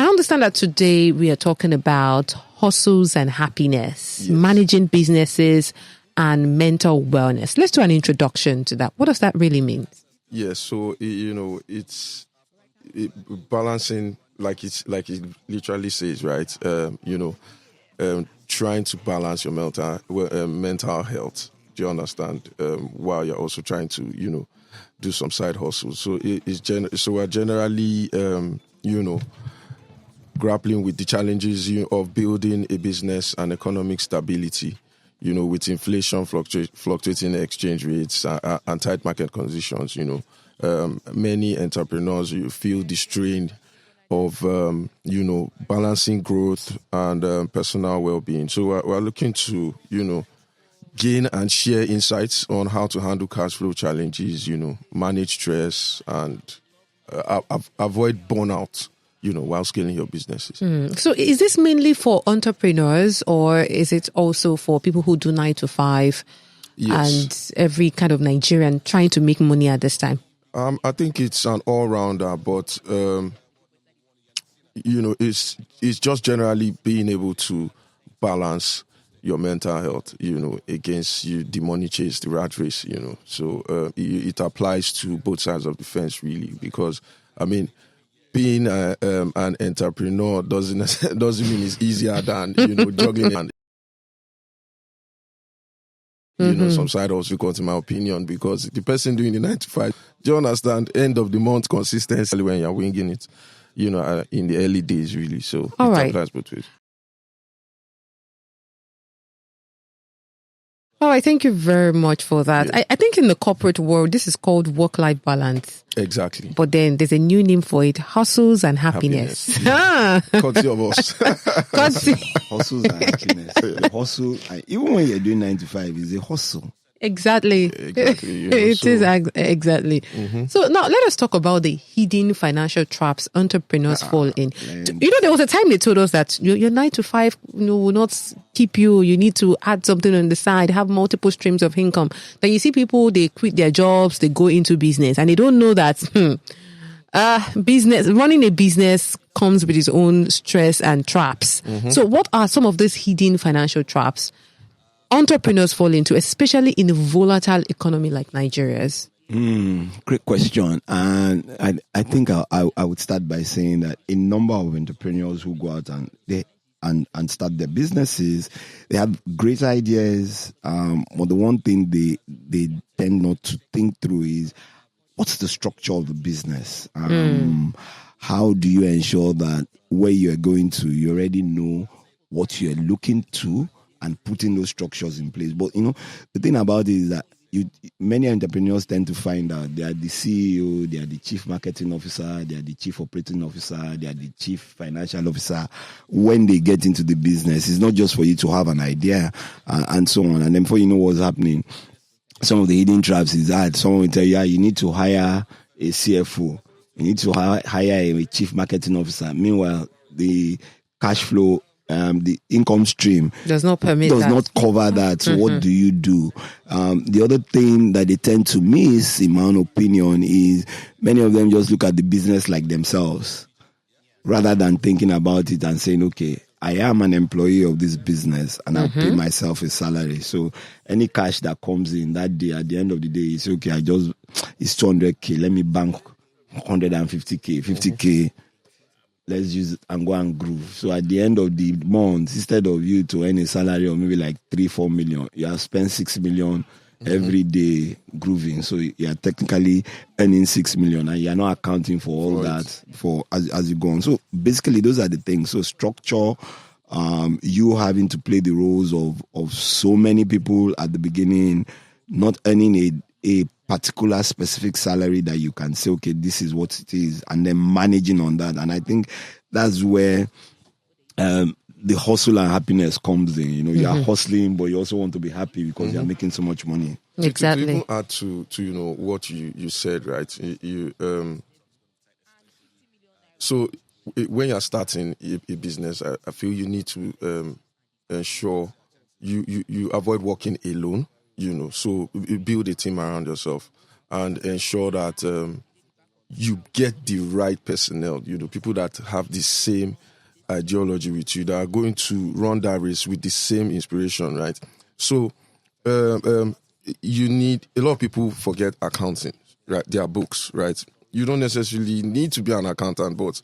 I understand that today we are talking about hustles and happiness, Yes. managing businesses and mental wellness. Let's do an introduction to that. What does that really mean? Yes, so it's balancing, like it literally says, right? Trying to balance your mental health. Do you understand? While you're also trying to do some side hustles. So so we're generally grappling with the challenges of building a business and economic stability. With inflation, fluctuating exchange rates, and tight market conditions, many entrepreneurs feel the strain of, balancing growth and personal well-being. So we're looking to, gain and share insights on how to handle cash flow challenges, manage stress and avoid burnout, while scaling your businesses. So is this mainly for entrepreneurs or is it also for people who do 9 to 5 Yes. and every kind of Nigerian trying to make money at this time? I think it's an all-rounder, but, it's just generally being able to balance your mental health, against the money chase, the rat race, So it applies to both sides of the fence, really, because, being an entrepreneur doesn't mean it's easier than juggling and some side hustle, because in my opinion, because the person doing the 9 to 5, do you understand, end of the month consistency when you're winging it, in the early days, really. So All it right. applies both ways. All right, thank you very much for that. Yeah. I think in the corporate world, this is called work-life balance. Exactly. But then there's a new name for it, hustles and happiness. Courtesy of us. Hustles and happiness. The hustle, even when you're doing 9 to 5, it's a hustle. Exactly. Exactly. It is exactly. So now let us talk about the hidden financial traps entrepreneurs fall in. There was a time they told us that your 9 to 5 will not keep you. You need to add something on the side, have multiple streams of income. Then you see people, they quit their jobs, they go into business and they don't know that running a business comes with its own stress and traps. So what are some of these hidden financial traps entrepreneurs fall into, especially in a volatile economy like Nigeria's? Great question. And I think I would start by saying that a number of entrepreneurs who go out and start their businesses, they have great ideas. But the one thing they tend not to think through is, what's the structure of the business? How do you ensure that where you're going to, you already know what you're looking to, and putting those structures in place. But, the thing about it is that many entrepreneurs tend to find out they are the CEO, they are the chief marketing officer, they are the chief operating officer, they are the chief financial officer. When they get into the business, it's not just for you to have an idea and so on. And then before you know what's happening, some of the hidden traps is that someone will tell you, you need to hire a CFO, you need to hire a chief marketing officer. Meanwhile, the cash flow, the income stream does not cover that. So what do you do? The other thing that they tend to miss, in my own opinion, is many of them just look at the business like themselves, rather than thinking about it and saying, okay, I am an employee of this business and I'll pay myself a salary. So any cash that comes in that day, at the end of the day, it's okay, it's 200K, let me bank 150K, 50K. Let's use it and go and groove. So at the end of the month, instead of you to earn a salary of maybe like 3-4 million, you have spent 6 million every day grooving. So you are technically earning 6 million and you are not accounting for all that as you go on. So basically those are the things. So structure, you having to play the roles of so many people at the beginning, not earning a particular specific salary that you can say, okay, this is what it is, and then managing on that. And I think that's where the hustle and happiness comes in. You are hustling, but you also want to be happy because you're making so much money. Exactly. To even add to what you said, right? So when you're starting a business, I feel you need to ensure you avoid working alone. So you build a team around yourself and ensure that you get the right personnel, people that have the same ideology with you, that are going to run that race with the same inspiration, right? So you need, a lot of people forget accounting, right? Their books, right? You don't necessarily need to be an accountant, but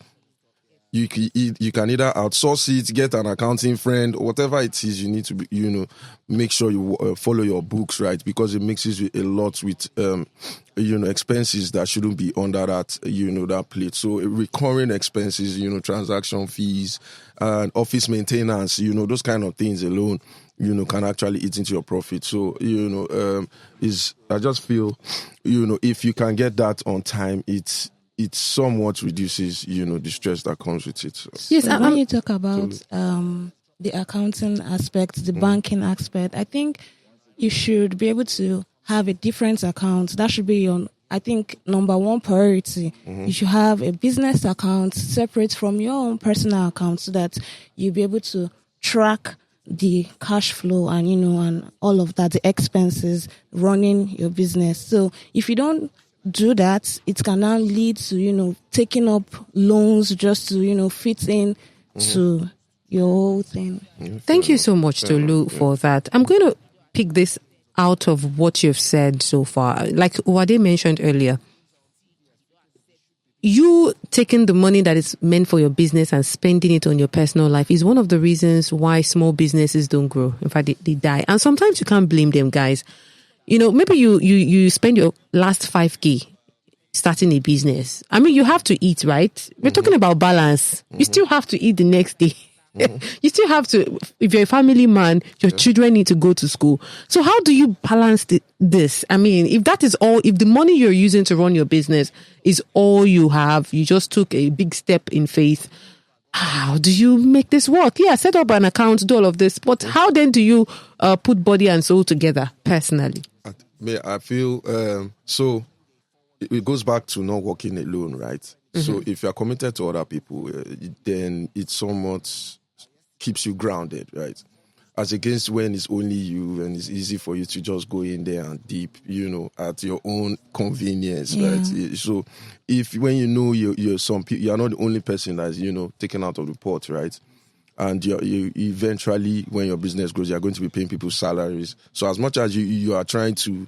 you can either outsource it, get an accounting friend, whatever it is. You need to be, make sure you follow your books, right? Because it mixes a lot with, expenses that shouldn't be under that, that plate. So recurring expenses, transaction fees and office maintenance, those kind of things alone, can actually eat into your profit. So, I just feel, if you can get that on time, it somewhat reduces, the stress that comes with it. So. Yes, and when you talk about the accounting aspect, the banking aspect, I think you should be able to have a different account. That should be your, I think, number one priority. You should have a business account separate from your own personal account so that you'll be able to track the cash flow and, and all of that, the expenses running your business. So if you don't do that, it can now lead to, taking up loans just to, fit in to your whole thing. Thank you so much, Tolu, for that. I'm going to pick this out of what you've said so far. Like Wade mentioned earlier, you taking the money that is meant for your business and spending it on your personal life is one of the reasons why small businesses don't grow. In fact, they die. And sometimes you can't blame them, guys. Maybe you spend your last 5K starting a business. I mean, you have to eat, right? We're talking about balance. You still have to eat the next day. You still have to, if you're a family man, your children need to go to school. So how do you balance this? I mean, if that is all, if the money you're using to run your business is all you have, you just took a big step in faith, how do you make this work? Yeah, set up an account, do all of this. But how then do you put body and soul together personally? I feel, so it goes back to not working alone, right? So if you're committed to other people, then it somewhat keeps you grounded, right? As against when it's only you and it's easy for you to just go in there and deep, at your own convenience, right? So when you're some people, you're not the only person that's, taken out of the pot, right? And you eventually, when your business grows, you're going to be paying people salaries. So as much as you are trying to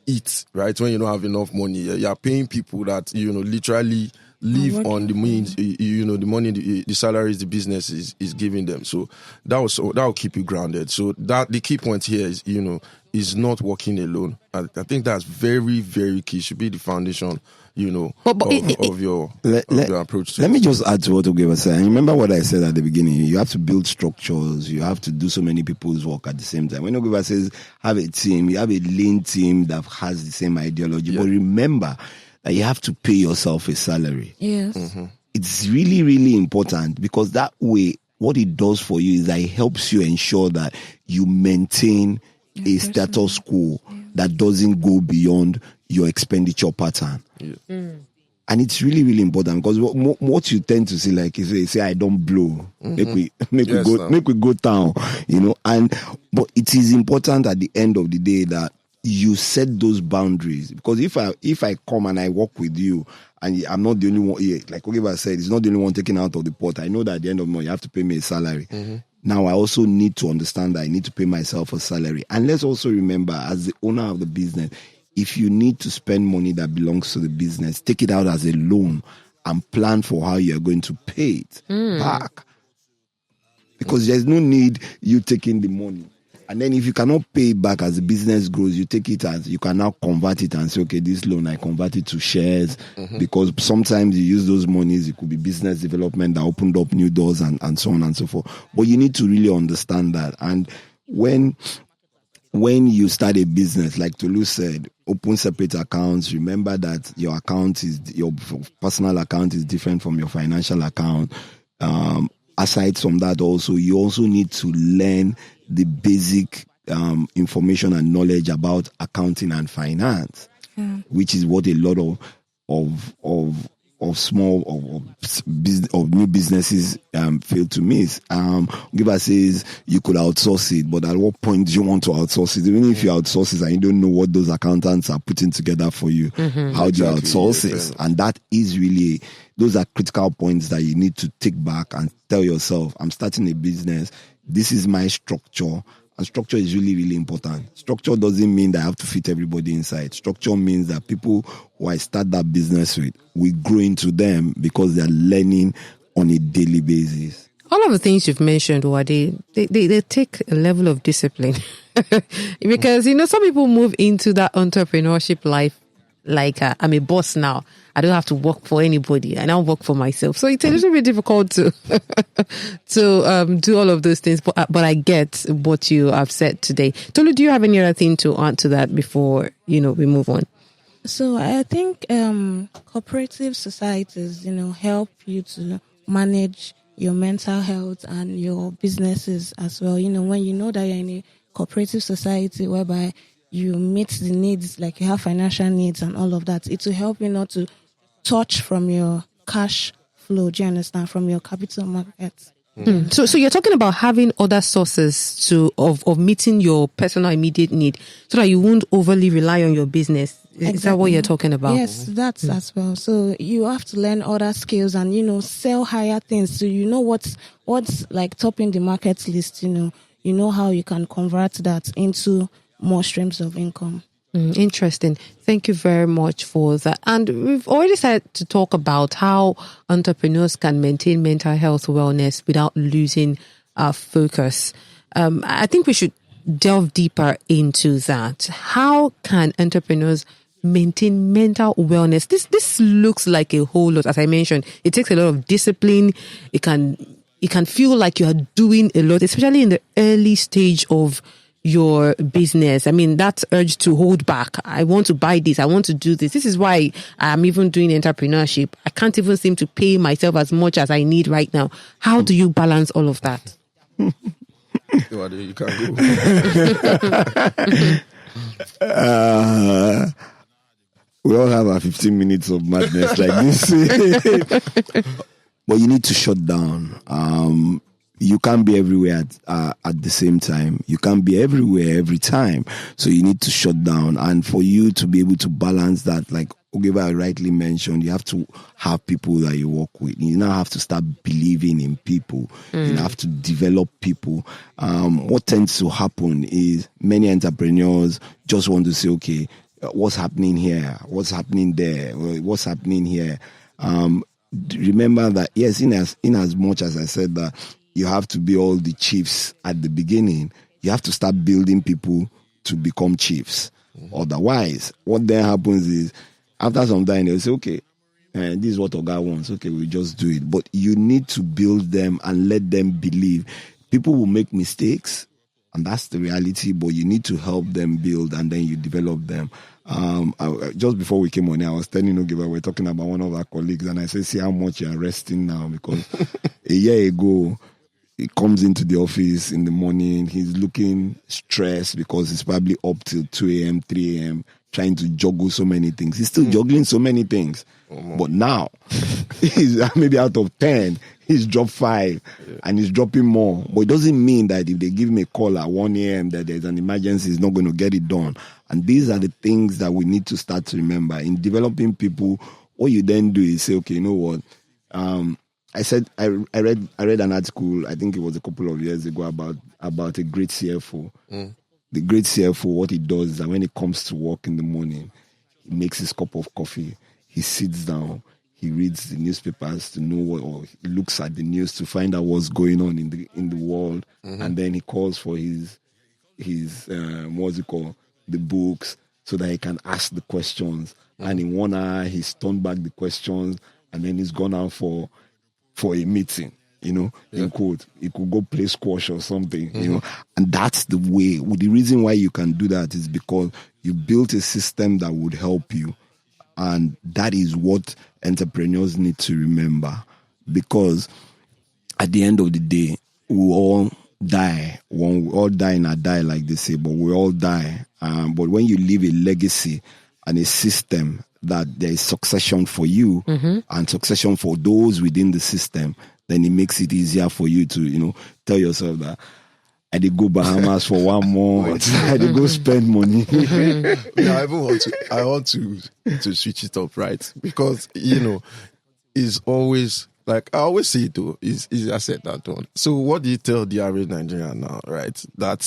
eat, right? When you don't have enough money, you're paying people that, literally live on the means, the money, the salaries the business is giving them. So that will keep you grounded. So that the key point here is, is not working alone. I think that's very, very key. Should be the foundation, of your approach to Let me just add to what Oge was saying. Remember what I said at the beginning. You have to build structures. You have to do so many people's work at the same time. When Oge says have a team, you have a lean team that has the same ideology. Yeah. But remember that you have to pay yourself a salary. Yes. It's really, really important because that way, what it does for you is that it helps you ensure that you maintain a status quo that doesn't go beyond your expenditure pattern. And it's really, really important because what you tend to see, like you say I don't blow, make we go down, but it is important at the end of the day that you set those boundaries, because if I come and I work with you and I'm not the only one here, like Ogeba said, it's not the only one taken out of the pot. I know that at the end of the month you have to pay me a salary. Now I also need to understand that I need to pay myself a salary. And let's also remember, as the owner of the business, if you need to spend money that belongs to the business, take it out as a loan and plan for how you're going to pay it back. Because there's no need you taking the money. And then if you cannot pay it back as the business grows, you take it as, you can now convert it and say, okay, this loan, I convert it to shares. Because sometimes you use those monies, it could be business development that opened up new doors and so on and so forth. But you need to really understand that. And when you start a business, like Tolu said, open separate accounts. Remember that your personal account is different from your financial account. Aside from that, you also need to learn the basic information and knowledge about accounting and finance, which is what a lot of of new businesses fail to miss. Giver says you could outsource it, but at what point do you want to outsource it? Even if you outsource it and you don't know what those accountants are putting together for you, how do you outsource it? And that is really, those are critical points that you need to take back and tell yourself, I'm starting a business. This is my structure. And structure is really, really important. Structure doesn't mean that I have to fit everybody inside. Structure means that people who I start that business with, we grow into them because they're learning on a daily basis. All of the things you've mentioned, they take a level of discipline. Because, some people move into that entrepreneurship life like I'm a boss now. I don't have to work for anybody. I now work for myself. So it's a little bit difficult to do all of those things. But I get what you have said today. Tolu, do you have any other thing to add to that before we move on? So I think cooperative societies, help you to manage your mental health and your businesses as well. When you know that you're in a cooperative society whereby you meet the needs, like you have financial needs and all of that, it will help you not to touch from your cash flow, do you understand, from your capital markets. So you're talking about having other sources of meeting your personal immediate need so that you won't overly rely on your business. Is that what you're talking about? Yes, that's as well. So you have to learn other skills and, sell higher things. So what's like topping the market list, you know how you can convert that into more streams of income. Interesting. Thank you very much for that. And we've already started to talk about how entrepreneurs can maintain mental health wellness without losing focus. I think we should delve deeper into that. How can entrepreneurs maintain mental wellness? This looks like a whole lot. As I mentioned, it takes a lot of discipline. It can feel like you are doing a lot, especially in the early stage of your business. I mean, that urge to hold back. I want to buy this. I want to do this. This is why I'm even doing entrepreneurship. I can't even seem to pay myself as much as I need right now. How do you balance all of that? You can go. We all have our 15 minutes of madness like this. But you need to shut down. You can't be everywhere at the same time. You can't be everywhere every time. So you need to shut down. And for you to be able to balance that, like Ogeba rightly mentioned, you have to have people that you work with. You now have to start believing in people. You have to develop people. What tends to happen is many entrepreneurs just want to say, okay, what's happening here? What's happening there? What's happening here? Remember that, yes, in as much as I said that you have to be all the chiefs at the beginning, you have to start building people to become chiefs. Otherwise, what then happens is, after some time, they'll say, okay, this is what Oga wants. Okay, we'll just do it. But you need to build them and let them believe. People will make mistakes, and that's the reality, but you need to help them build, and then you develop them. Just before we came on here, I was telling Ogeba, we're talking about one of our colleagues, and I said, see how much you're resting now, because a year ago, he comes into the office in the morning, he's looking stressed because he's probably up till 2 a.m., 3 a.m., trying to juggle so many things. He's still juggling so many things. But now, he's maybe out of 10, he's dropped 5, and he's dropping more. But it doesn't mean that if they give him a call at 1 a.m. that there's an emergency, he's not going to get it done. And these are the things that we need to start to remember. In developing people, what you then do is say, okay, you know what? I read an article, I think it was a couple of years ago, about a great CFO. The great CFO, what he does is that when he comes to work in the morning, he makes his cup of coffee, he sits down, he reads the newspapers to know what, or he looks at the news to find out what's going on in the world, and then he calls for his what's it called, the books, so that he can ask the questions. And in 1 hour, he's turned back the questions, and then he's gone out for a meeting, in quote. He could go play squash or something, And that's the way. The reason why you can do that is because you built a system that would help you. And that is what entrepreneurs need to remember. Because at the end of the day, we all die. We all die in a die, like they say, but we all die. But when you leave a legacy, and a system that there is succession for you and succession for those within the system, then it makes it easier for you to, tell yourself that I did go Bahamas for 1 month. I did go spend money. Yeah, I want to switch it up, right? Because, it's always, like I always say it though, it's easier said than done. So what do you tell the average Nigerian now, right? That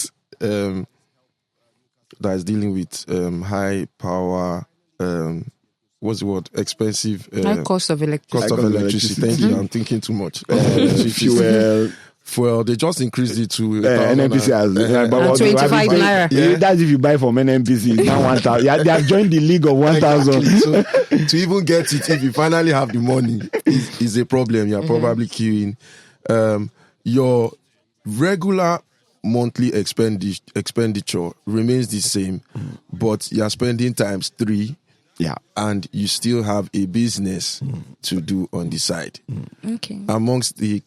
is dealing with high power, what's the word? Expensive. High cost of electricity. Cost of electricity. Thank you. I'm thinking too much. Fuel. They just increased it to NNPC has 25 naira. Yeah. That's if you buy from NNPC. It's now 1,000. Yeah, they have joined the league of 1,000. Exactly. So to even get it, if you finally have the money, is a problem. You're probably queuing. Your regular monthly expenditure remains the same, but you're spending times 3. Yeah. And you still have a business to do on the side. Okay. Amongst the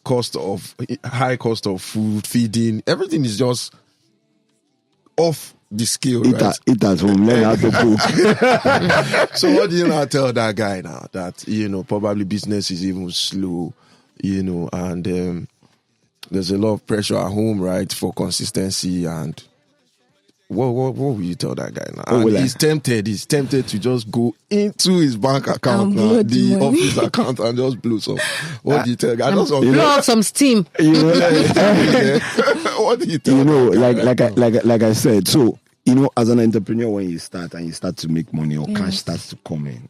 high cost of food, feeding, everything is just off the scale, right? It has home, learn how to cook. So what do you now tell that guy now that, probably business is even slow, and there's a lot of pressure at home, right, for consistency and... What will you tell that guy now? And he's tempted to just go into his bank account now, the office account, and just blow some. What do you tell the guy? Blow out some steam. What do you tell like I said, so, as an entrepreneur, when you start to make money or cash starts to come in,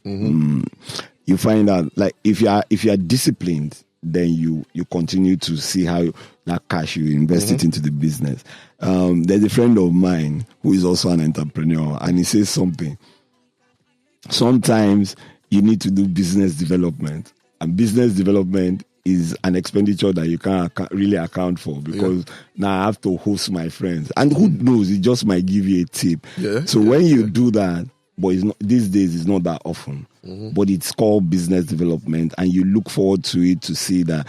you find out, like, if you are disciplined, then you continue to see how that cash you invest it into the business. There's a friend of mine who is also an entrepreneur, and he says something. Sometimes you need to do business development, and business development is an expenditure that you can't really account for, because now I have to host my friends, and who knows, it just might give you a tip. So when you do that, but these days it's not that often, but it's called business development, and you look forward to it to see that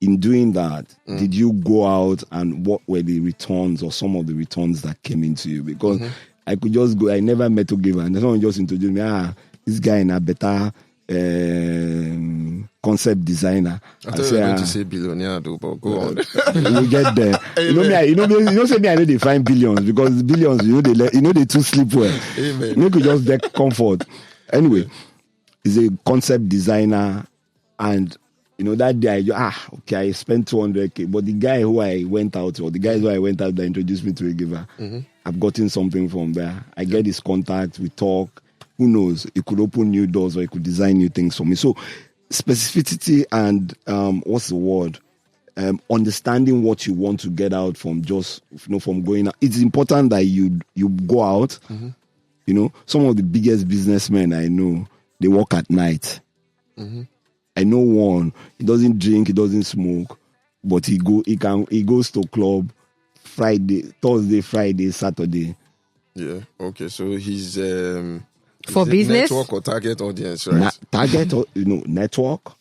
in doing that, did you go out and what were the returns or some of the returns that came into you? Because I could just go, I never met a giver, and someone just introduced me, this guy in a better concept designer. I thought you were going to say billionaire, though, but go on. We get there. Say me, I know they find billions, because billions, they too sleep well. Amen. You could just get comfort. Anyway, he's a concept designer, and that day I spent 200K, but the guy who I went out that introduced me to a giver, I've gotten something from there. I get his contact, we talk. Who knows? It could open new doors, or it could design new things for me. So specificity and what's the word? Understanding what you want to get out from just from going out. It's important that you go out. Some of the biggest businessmen I know, they work at night. I know one. He doesn't drink, he doesn't smoke, but he goes to club Thursday, Friday, Saturday. Yeah. Okay. So he's for business, network or target audience, right? Target or network,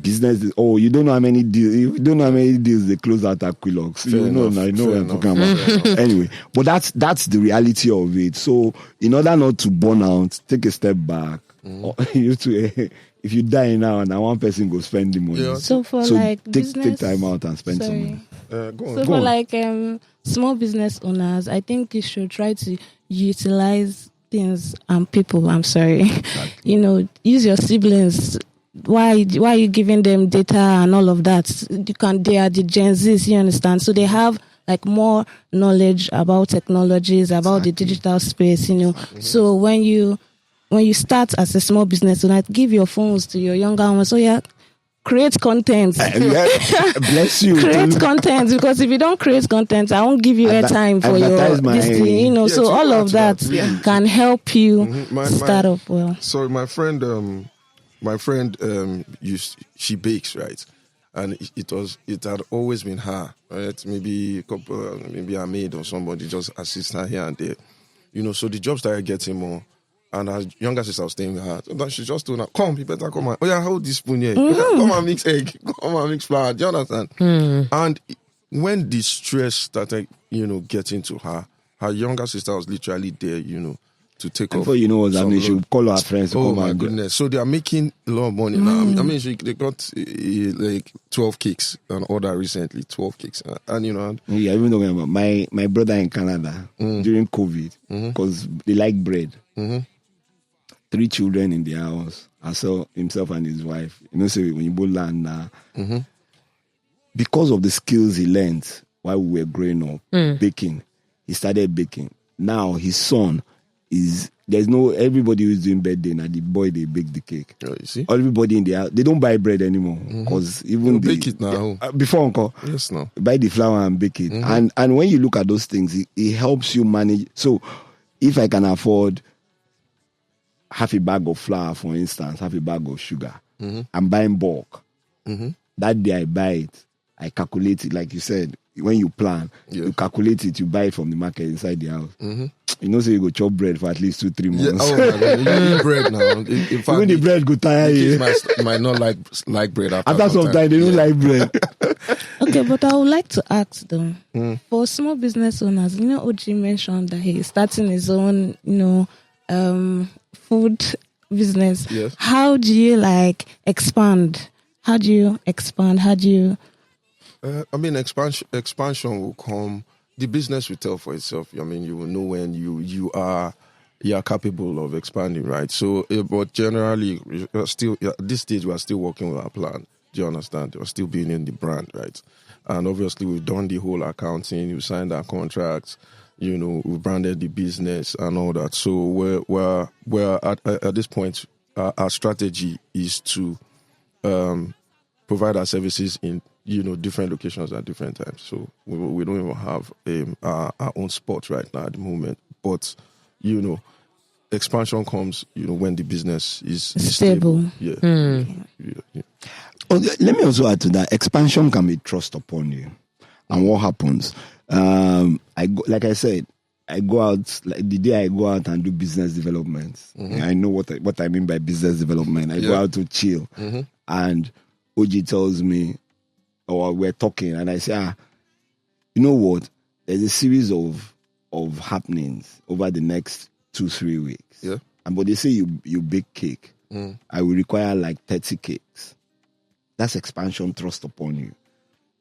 business. Oh, you don't know how many deals. You don't know how many deals they close out at Quillox. I know what I'm talking about. Anyway, but that's the reality of it. So in order not to burn out, take a step back. If you die now, one person go spend the money. So take time out and spend some money. Go on. Small business owners, I think you should try to utilize things and people. Exactly. Use your siblings. Why are you giving them data and all of that? They are the Gen Zs, you understand? So they have more knowledge about technologies, about the digital space, So when you start as a small business owner, give your phones to your younger ones. So create content. Bless you. Create content, because if you don't create content, I won't give you airtime for this thing. So all of that can help you start up well. So my friend, she bakes, right? And it had always been her, right? Maybe a maid or somebody just assist her here and there. So the job started getting more. And her younger sister was staying with her. So then she just told her, come, you better come and, hold this spoon here. Come and mix egg. Come and mix flour. Do you understand? And when the stress started, getting to her, her younger sister was literally there, take off. Before you know what's happening, she'll call her friends to Oh come my and goodness! So they are making a lot of money now. I mean, they got like 12 cakes on order recently. 12 cakes, and you know. Yeah, even though my brother in Canada during COVID, because they like bread. 3 children in the house. I saw himself and his wife. You know, so when you both land now, because of the skills he learned while we were growing up, baking, he started baking. Now his son everybody who's doing birthday now, the boy they bake the cake. Oh, you see? Everybody in the house, they don't buy bread anymore because even bake it now. Before uncle, Yes, no. buy the flour and bake it. And when you look at those things, it helps you manage. So if I can afford half a bag of flour, for instance, half a bag of sugar, I'm buying bulk. That day I buy it, I calculate it, like you said, when you plan, you calculate it, you buy it from the market inside the house. You know, so you go chop bread for at least 2-3 months. Yeah, oh my God, you eat bread now. In fact, even the bread go tire you. Might not like bread after some time. They don't like bread. Okay, but I would like to ask though, for small business owners, you know, OG mentioned that he's starting his own, food business. Yes. How do you expand? How do you expand? Expansion will come. The business will tell for itself. I mean, you will know when you are capable of expanding, right? So, but generally, still at this stage, we are still working with our plan. Do you understand? We're still building the brand, right? And obviously, we've done the whole accounting. We've signed our contracts. You know, we've branded the business and all that. So we're at this point. Our strategy is to provide our services in different locations at different times. So we don't even have our own spot right now at the moment. But expansion comes when the business is stable. Yeah. Yeah. Oh, let me also add to that. Expansion can be thrust upon you, and what happens? Like I said, I go out the day I go out and do business development. I know what I mean by business development. I go out to chill, and OG tells me, or we're talking, and I say, you know what? There's a series of happenings over the next 2-3 weeks. Yeah. But they say you bake cake. I will require like 30 cakes. That's expansion thrust upon you.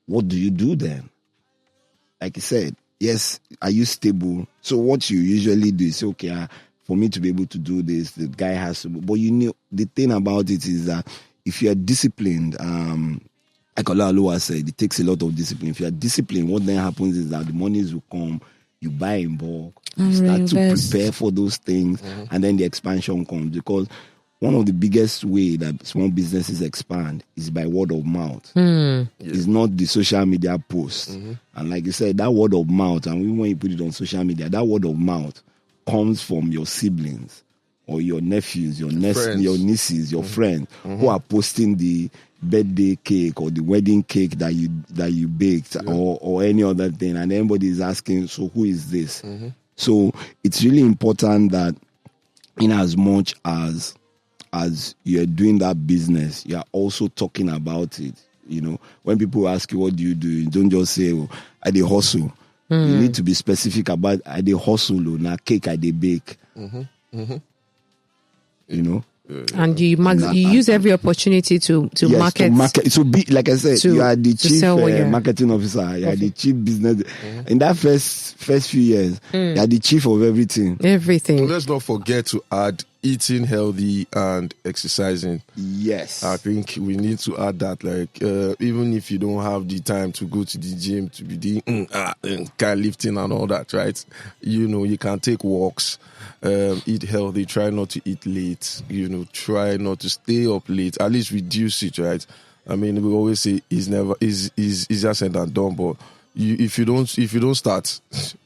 What do you do then? Like you said, yes, are you stable? So what you usually do is, okay, for me to be able to do this, the guy has to. But the thing about it is that if you are disciplined, like Olalowa said, it takes a lot of discipline. If you are disciplined, what then happens is that the monies will come, you buy in bulk, you start to prepare for those things, and then the expansion comes. Because one of the biggest way that small businesses expand is by word of mouth. It's not the social media posts. And like you said, that word of mouth, and even when you put it on social media, that word of mouth comes from your siblings or your nephews, your nieces, your friends who are posting the birthday cake or the wedding cake that you baked or any other thing, and everybody is asking, so who is this? So it's really important that in as much as you're doing that business, you're also talking about it. When people ask you, what do, you don't just say, I dey hustle. You need to be specific about, I dey hustle, na cake I dey bake. And you use every opportunity to market. So be, like I said, you are the chief marketing officer. You are the chief business. In that first few years, you are the chief of everything. Everything. Let's not forget to add eating healthy and exercising. Yes. I think we need to add that. Like, even if you don't have the time to go to the gym to be doing kind lifting and all that, right? You can take walks, eat healthy, try not to eat late, try not to stay up late, at least reduce it, right? I mean, we always say is easier said than done, but if you don't start,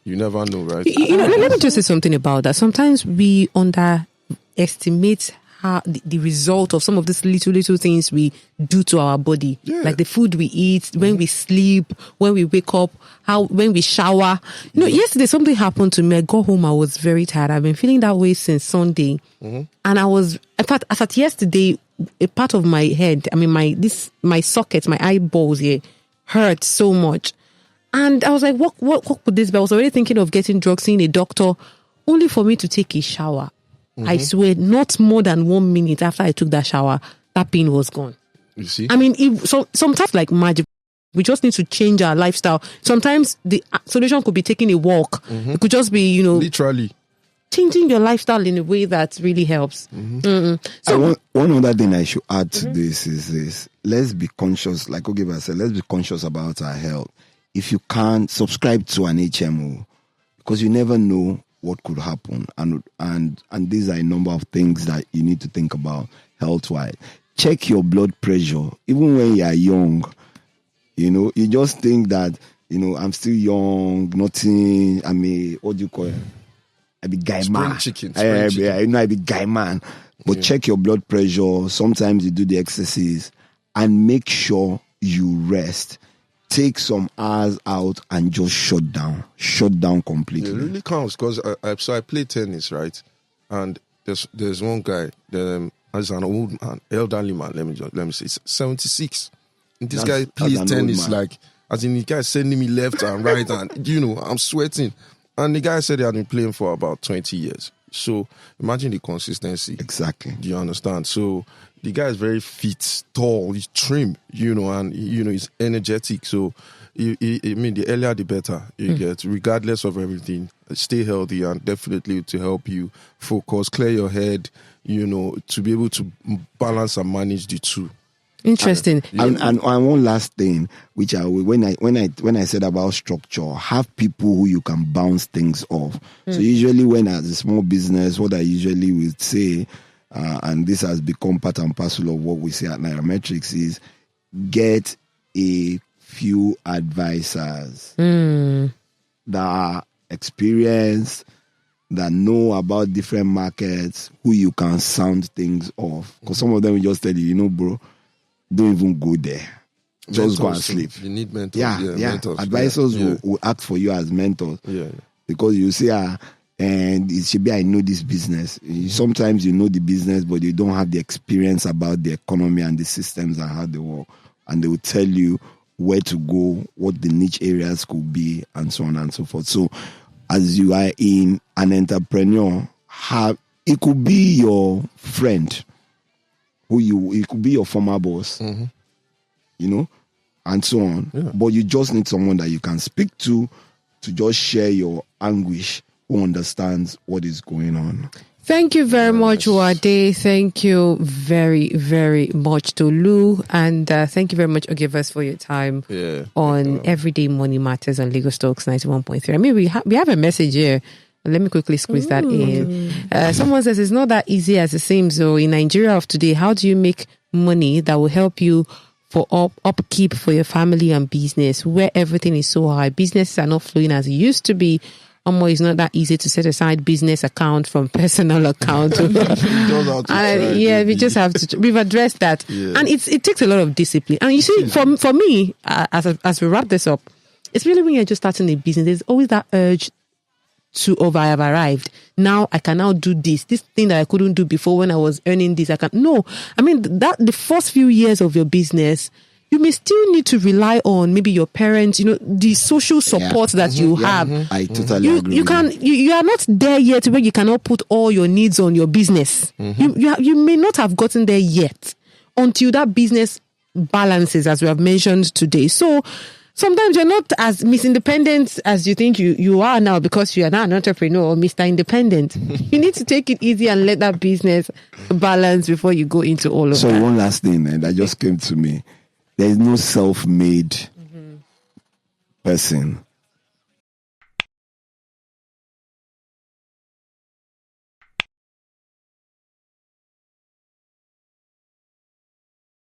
you never know, right? Let me just say something about that. Sometimes we underestimate how the result of some of these little things we do to our body, like the food we eat, when we sleep, when we wake up, when we shower. Yesterday something happened to me. I got home, I was very tired. I've been feeling that way since Sunday, and I was, in fact, as at yesterday, a part of my head, I mean my sockets, my eyeballs here, hurt so much, and I was like, what could this be? I was already thinking of getting drugs, seeing a doctor. only for me to take a shower. I swear, not more than 1 minute after I took that shower, that pain was gone. You see? I mean, sometimes like magic, we just need to change our lifestyle. Sometimes the solution could be taking a walk. It could just be, Literally. changing your lifestyle in a way that really helps. So one other thing I should add to this is this. Let's be conscious, like Ogeba said, let's be conscious about our health. If you can't, subscribe to an HMO, because you never know what could happen. And these are a number of things that you need to think about health-wise. Check your blood pressure. Even when you are young, you just think that, I'm still young, nothing, what do you call it? I be guy man. I be guy man. But check your blood pressure. Sometimes you do the exercise and make sure you rest. Take some hours out and just shut down completely. It really counts, because I play tennis, right? And there's one guy, as an old man, elderly man, let me say, 76. And this guy plays tennis like, as in the guy sending me left and right, and I'm sweating. And the guy said he had been playing for about 20 years. So imagine the consistency. Exactly. Do you understand? So the guy is very fit, tall, he's trim, and he's energetic. So the earlier the better you get, regardless of everything. Stay healthy, and definitely to help you focus, clear your head, to be able to balance and manage the two. Interesting. And one last thing, which when I said about structure, have people who you can bounce things off. So usually when as a small business, what I usually would say, and this has become part and parcel of what we say at Nairametrics, is get a few advisors that are experienced, that know about different markets, who you can sound things off. Because some of them will just tell you, bro, don't even go there. Just go and sleep. You need mentors. Yeah. Mentors. Advisors will act for you as mentors. Yeah. Because you say, and it should be, I know this business. Sometimes you know the business, but you don't have the experience about the economy and the systems and how they work. And they will tell you where to go, what the niche areas could be, and so on and so forth. So as you are in an entrepreneur, it could be your friend, it could be your former boss, and so on. Yeah. But you just need someone that you can speak to just share your anguish, who understands what is going on. Thank you very much, Wade. Thank you very, very much, Tolu. And thank you very much, Ogivas, for your time on Everyday Money Matters on Lagos Talks 91.3. I mean, we have a message here. Let me quickly squeeze that in. Someone says, it's not that easy as it seems. So in Nigeria of today, how do you make money that will help you for upkeep for your family and business, where everything is so high? Businesses are not flowing as it used to be. It's not that easy to set aside business account from personal account. We just have to. We've addressed that, and it takes a lot of discipline. And you see, for me, as we wrap this up, it's really when you're just starting a business, there's always that urge to I have arrived. Now I can now do this thing that I couldn't do before when I was earning this. That the first few years of your business, you may still need to rely on maybe your parents, the social support that you have. I totally agree. You are not there yet where you cannot put all your needs on your business. You may not have gotten there yet until that business balances, as we have mentioned today. So sometimes you're not as Miss Independent as you think you are now, because you are now an entrepreneur or Mr. Independent. You need to take it easy and let that business balance before you go into all of that. So one last thing that just came to me. There is no self-made person.